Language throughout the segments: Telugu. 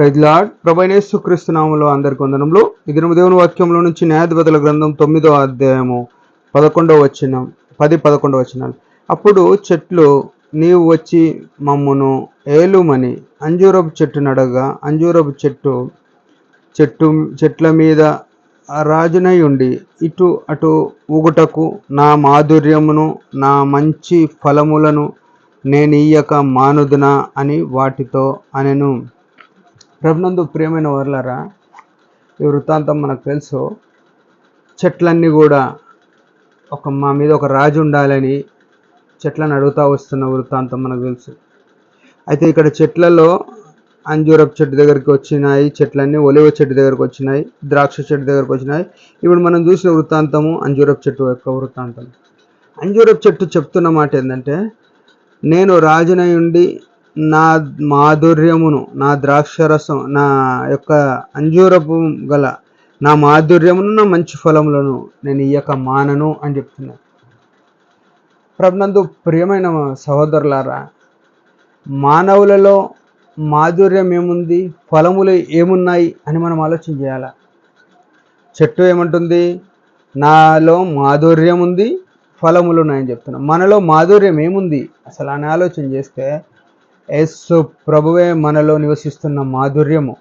Praise lord. ప్రభువైన యేసుక్రీస్తు నామములో అందరికీ వందనములు. ఈ దినము దేవుని వాక్యంలో నుంచి న్యాయాధిపతుల గ్రంథం 9వ అధ్యాయము 11వ వచనం 11వ వచనాలు. అప్పుడు చెట్లు నీవు వచ్చి మమ్మును ఏలుమని అంజూరపు చెట్టు నడగా, అంజూరపు చెట్ల మీద రాజునై ఉండి ఇటు అటు ఊగుటకు నా మాధుర్యమును నా మంచి ఫలములను నేనియ్యక మానుదునా అని వాటితో అనెను. ప్రభునందు ప్రియమైన వర్లారా, ఈ వృత్తాంతం మనకు తెలుసు. చెట్లన్నీ కూడా మా మీద ఒక రాజు ఉండాలని చెట్లను అడుగుతూ వస్తున్న వృత్తాంతం మనకు తెలుసు. అయితే ఇక్కడ చెట్లలో అంజూరపు చెట్టు దగ్గరికి వచ్చినాయి, చెట్లన్నీ ఒలివ చెట్టు దగ్గరకు వచ్చినాయి, ద్రాక్ష చెట్టు దగ్గరకు వచ్చినాయి. ఇప్పుడు మనం చూసిన వృత్తాంతము అంజూరపు చెట్టు యొక్క వృత్తాంతం. అంజూరపు చెట్టు చెప్తున్న మాట ఏంటంటే, నేను రాజునై ఉండి నా మాధుర్యమును, నా ద్రాక్షరసం, నా యొక్క అంజూరపు గల నా మాధుర్యమును, నా మంచి ఫలములను నేను ఇయ్యక మానను అని చెప్తున్నాను. ప్రభునందు ప్రియమైన సహోదరులారా, మానవులలో మాధుర్యం ఏముంది, ఫలములు ఏమున్నాయి అని మనం ఆలోచన చేయాల. చెట్టు ఏమంటుంది? నాలో మాధుర్యం ఉంది, ఫలములు ఉన్నాయని చెప్తున్నాం. మనలో మాధుర్యం ఏముంది అసలు అని ఆలోచన చేస్తే, యేసు ప్రభువే మనలో నివసిస్తున్న మాధుర్యము.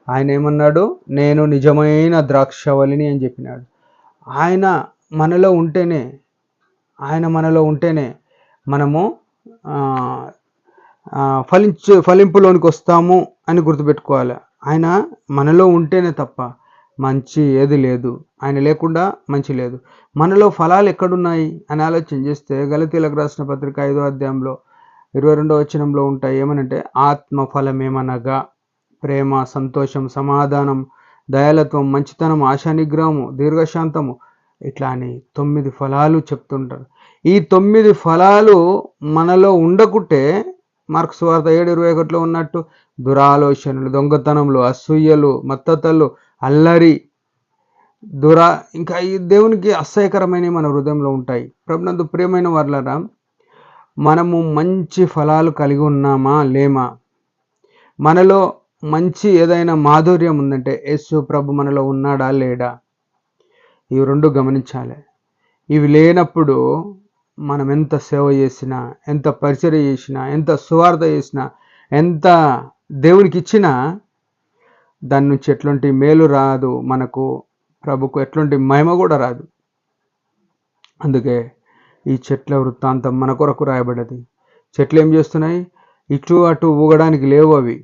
ఆయన ఏమన్నాడు? నేను నిజమైన ద్రాక్షవల్లిని అని చెప్పినాడు. ఆయన మనలో ఉంటేనే మనము ఫలింపులోనికి వస్తాము అని గుర్తుపెట్టుకోవాలి. ఆయన మనలో ఉంటేనే తప్ప మంచి ఏది లేదు. ఆయన లేకుండా మంచి లేదు. మనలో ఫలాలు ఎక్కడున్నాయి అని ఆలోచన చేస్తే, గలతీయులకు రాసిన పత్రిక 5వ అధ్యాయంలో 22వ వచనంలో ఉంటాయి. ఏమనంటే, ఆత్మఫలమేమనగా ప్రేమ, సంతోషం, సమాధానం, దయాలత్వం, మంచితనం, ఆశానిగ్రహము, దీర్ఘశాంతము, ఇట్లా అని 9 ఫలాలు చెప్తుంటారు. ఈ 9 ఫలాలు మనలో ఉండకుంటే, మార్కు సువార్త 7:21లో ఉన్నట్టు దురాలోచనలు, దొంగతనములు, అసూయలు, మత్తతలు, అల్లరి, ఇంకా ఈ దేవునికి అసహ్యకరమైనవి మన హృదయంలో ఉంటాయి. ప్రభునందు ప్రియమైన వర్లారా, మనము మంచి ఫలాలు కలిగి ఉన్నామా లేమా? మనలో మంచి ఏదైనా మాధుర్యం ఉందంటే యేసు ప్రభు మనలో ఉన్నాడా లేడా? ఇవి రెండు గమనించాలి. ఇవి లేనప్పుడు మనం ఎంత సేవ చేసినా, ఎంత పరిచర్య చేసినా, ఎంత సువార్త చేసినా, ఎంత దేవునికి ఇచ్చినా దాని నుంచి ఎట్లాంటి మేలు రాదు, మనకు ప్రభుకు ఎట్లాంటి మహిమ కూడా రాదు. అందుకే ఈ చెట్ల వృత్తాంతం మన కొరకు రాయబడ్డది. చెట్లు ఏం చేస్తున్నాయి? ఇటు అటు ఊగడానికి లేవు. అవి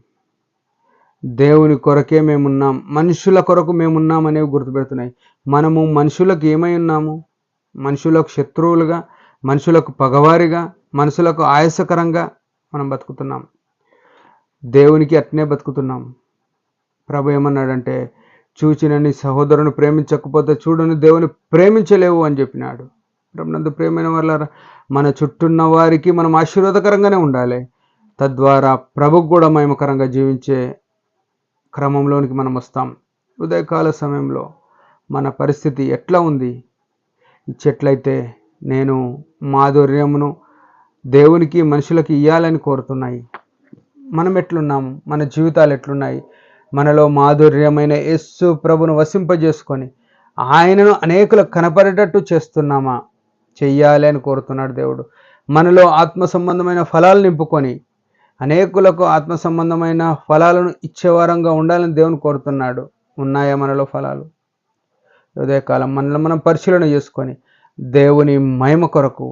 దేవుని కొరకే మేమున్నాం, మనుషుల కొరకు మేమున్నాం అనేవి గుర్తుపెడుతున్నాయి. మనము మనుషులకు ఏమై ఉన్నాము? మనుషులకు శత్రువులుగా, మనుషులకు పగవారిగా, మనుషులకు ఆయాసకరంగా మనం బతుకుతున్నాం. దేవునికి అట్నే బతుకుతున్నాం. ప్రభు ఏమన్నాడంటే, చూచిన నీ సహోదరుని ప్రేమించకపోతే చూడని దేవుని ప్రేమించలేవు అని చెప్పినాడు. ప్రభునందు ప్రియమైన వాళ్ళారా, మన చుట్టూన్న వారికి మనం ఆశీర్వాదకరంగానే ఉండాలి. తద్వారా ప్రభుకు కూడా మహిమకరంగా జీవించే క్రమంలోనికి మనం వస్తాం. ఉదయకాల సమయంలో మన పరిస్థితి ఎట్లా ఉంది? ఈ చెట్లయితే నేను మాధుర్యమును దేవునికి, మనుషులకి ఇవ్వాలని కోరుతున్నాయి. మనం ఎట్లున్నాము? మన జీవితాలు ఎట్లున్నాయి? మనలో మాధుర్యమైన యేసు ప్రభును వసింపజేసుకొని ఆయనను అనేకులకు కనపడేటట్టు చేస్తున్నామా? చెయ్యాలి అని కోరుతున్నాడు దేవుడు. మనలో ఆత్మ సంబంధమైన ఫలాలు నింపుకొని అనేకులకు ఆత్మ సంబంధమైన ఫలాలను ఇచ్చేవారంగా ఉండాలని దేవుని కోరుతున్నాడు. ఉన్నాయా మనలో ఫలాలు? ఉదయకాలం మనలో మనం పరిశీలన చేసుకొని దేవుని మహిమ కొరకు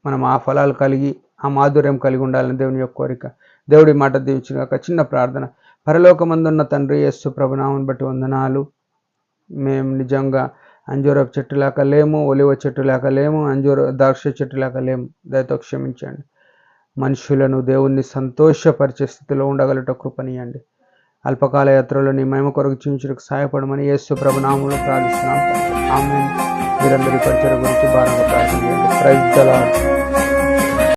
మనం ఆ ఫలాలు కలిగి, ఆ మాధుర్యం కలిగి ఉండాలని దేవుని యొక్క కోరిక. దేవుడి మాట దీవించిన ఒక చిన్న ప్రార్థన. పరలోకమందున్న తండ్రి, యేసు ప్రభునామమును బట్టి వందనాలు. మేము నిజంగా అంజూరపు చెట్టు లేక లేము, ఒలివ చెట్టు లేక లేము, ద్రాక్ష చెట్టు లేక లేము. దయతో క్షమించండి. మనుషులను దేవుణ్ణి సంతోషపరిచే స్థితిలో ఉండగలట కృపనీయండి. అల్పకాల యాత్రలో నీ మహిమ కొరకు జీవించడానికి సహాయపడమని యేసు ప్రభు నామములో ప్రార్థిస్తున్నాం. ఆమేన్. మీరందరి పరిచయం గురించి భారంగా ప్రార్థన చేయండి. Praise the lord.